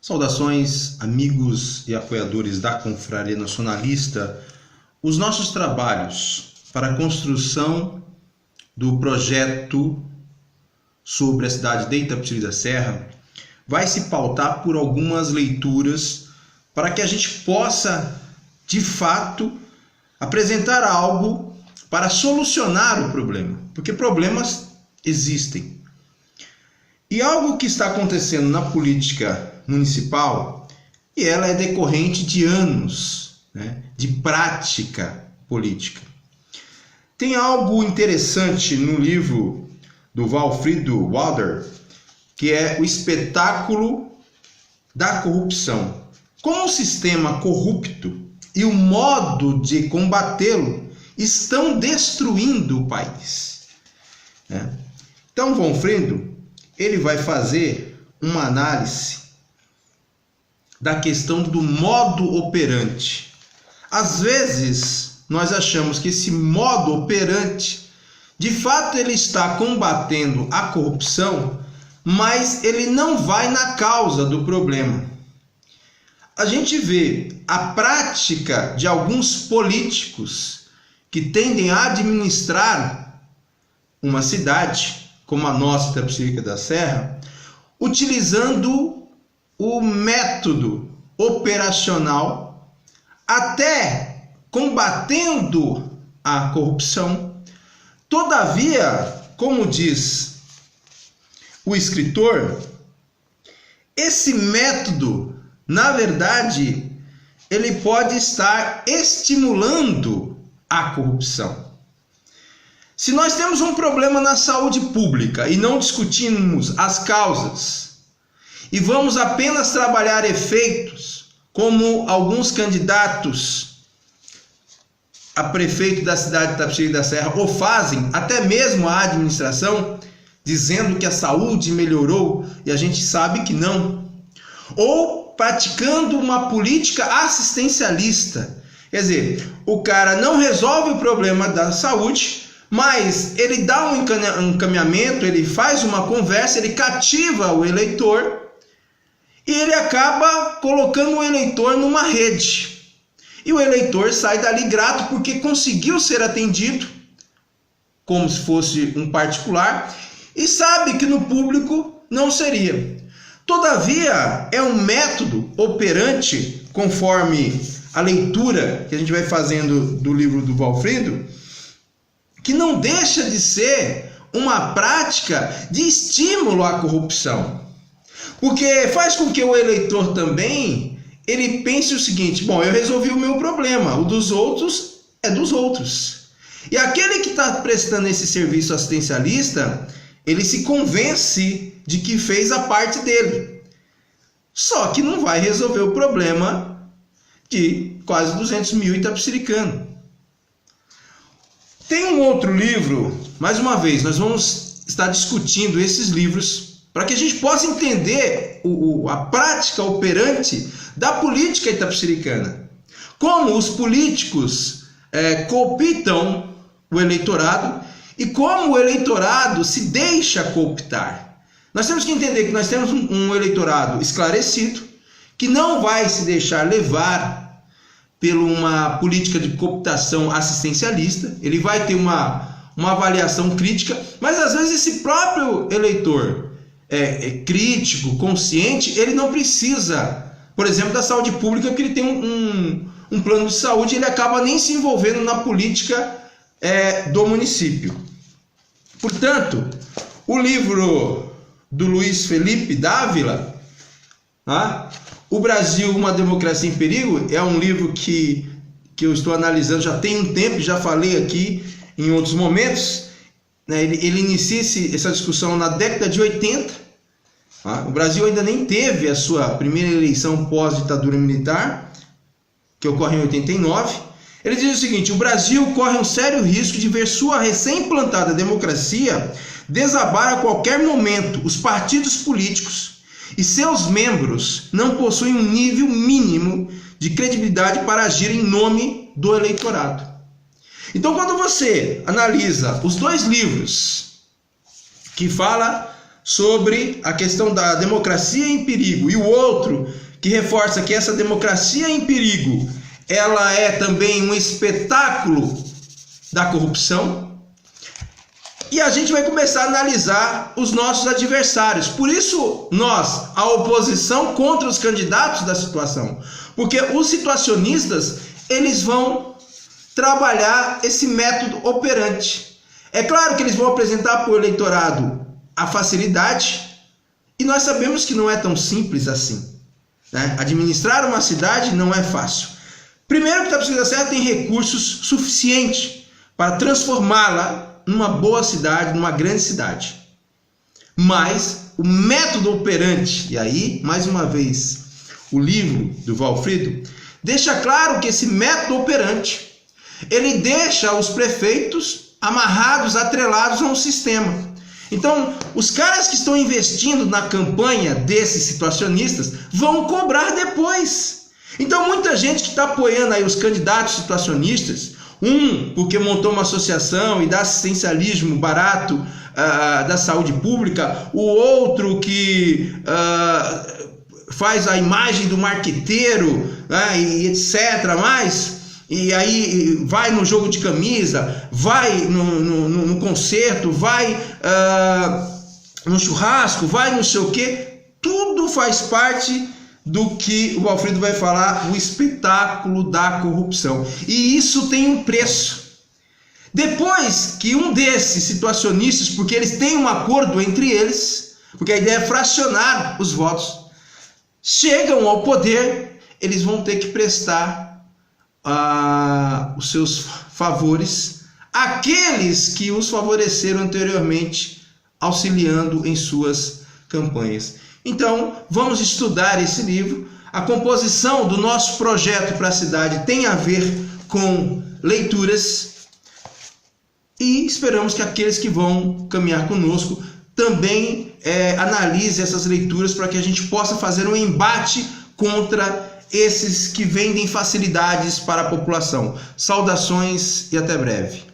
Saudações, amigos e apoiadores da Confraria Nacionalista. Os nossos trabalhos para a construção do projeto sobre a cidade de Itapecerica da Serra vai se pautar por algumas leituras para que a gente possa, de fato, apresentar algo para solucionar o problema, porque problemas existem. E algo que está acontecendo na política municipal, e ela é decorrente de anos, de prática política. Tem algo interessante no livro do Valfrido Walder, que é o espetáculo da corrupção. Como o sistema corrupto e o modo de combatê-lo estão destruindo o país. Então, Valfrido, ele vai fazer uma análise da questão do modo operante. Às vezes, nós achamos que esse modo operante, de fato, ele está combatendo a corrupção, mas ele não vai na causa do problema. A gente vê a prática de alguns políticos que tendem a administrar uma cidade, como a nossa Itapecerica da Serra, utilizando o método operacional, até combatendo a corrupção. Todavia, como diz o escritor, esse método, na verdade, ele pode estar estimulando a corrupção. Se nós temos um problema na saúde pública e não discutimos as causas, e vamos apenas trabalhar efeitos, como alguns candidatos a prefeito da cidade de Itapecerica da Serra o fazem, até mesmo a administração, dizendo que a saúde melhorou, e a gente sabe que não. Ou praticando uma política assistencialista. Quer dizer, o cara não resolve o problema da saúde, mas ele dá um encaminhamento, ele faz uma conversa, ele cativa o eleitor e ele acaba colocando o eleitor numa rede. E o eleitor sai dali grato porque conseguiu ser atendido, como se fosse um particular, e sabe que no público não seria. Todavia, é um método operante, conforme a leitura que a gente vai fazendo do livro do Valfrido, que não deixa de ser uma prática de estímulo à corrupção. Porque faz com que o eleitor também, ele pense o seguinte: bom, eu resolvi o meu problema, o dos outros é dos outros. E aquele que está prestando esse serviço assistencialista, ele se convence de que fez a parte dele. Só que não vai resolver o problema de quase 200 mil itapecericanos. Tem um outro livro, mais uma vez, nós vamos estar discutindo esses livros para que a gente possa entender a prática operante da política itapecericana. Como os políticos cooptam o eleitorado e como o eleitorado se deixa cooptar. Nós temos que entender que nós temos um eleitorado esclarecido, que não vai se deixar levar por uma política de cooptação assistencialista. Ele vai ter uma avaliação crítica, mas às vezes esse próprio eleitor crítico, consciente, ele não precisa, por exemplo, da saúde pública, porque ele tem um plano de saúde, ele acaba nem se envolvendo na política do município. Portanto, o livro do Luiz Felipe Dávila, O Brasil, uma democracia em perigo, é um livro que eu estou analisando já tem um tempo, já falei aqui em outros momentos. Ele inicia essa discussão na década de 80. O Brasil ainda nem teve a sua primeira eleição pós-ditadura militar, que ocorre em 89. Ele diz o seguinte: o Brasil corre um sério risco de ver sua recém-implantada democracia desabar a qualquer momento. Os partidos políticos e seus membros não possuem um nível mínimo de credibilidade para agir em nome do eleitorado. Então, quando você analisa os dois livros que fala sobre a questão da democracia em perigo, e o outro que reforça que essa democracia em perigo, ela é também um espetáculo da corrupção. E a gente vai começar a analisar os nossos adversários. Por isso, nós, a oposição contra os candidatos da situação. Porque os situacionistas, eles vão trabalhar esse método operante. É claro que eles vão apresentar para o eleitorado a facilidade, e nós sabemos que não é tão simples assim, né? Administrar uma cidade não é fácil. Primeiro que a Pesquisa Certa tem recursos suficientes para transformá-la numa boa cidade, numa grande cidade. Mas o método operante, e aí, mais uma vez, o livro do Valfrido deixa claro que esse método operante, ele deixa os prefeitos amarrados, atrelados a um sistema. Então, os caras que estão investindo na campanha desses situacionistas vão cobrar depois. Então, muita gente que está apoiando aí os candidatos situacionistas, porque montou uma associação e dá assistencialismo barato da saúde pública, o outro que faz a imagem do marqueteiro, né, e etc. E aí vai no jogo de camisa, vai no concerto, vai no churrasco, vai não sei o quê. Tudo faz parte do que o Valfrido vai falar, o espetáculo da corrupção. E isso tem um preço. Depois que um desses situacionistas, porque eles têm um acordo entre eles, porque a ideia é fracionar os votos, chegam ao poder, eles vão ter que prestar os seus favores àqueles que os favoreceram anteriormente, auxiliando em suas campanhas. Então, vamos estudar esse livro. A composição do nosso projeto para a cidade tem a ver com leituras, e esperamos que aqueles que vão caminhar conosco também analisem essas leituras, para que a gente possa fazer um embate contra esses que vendem facilidades para a população. Saudações e até breve.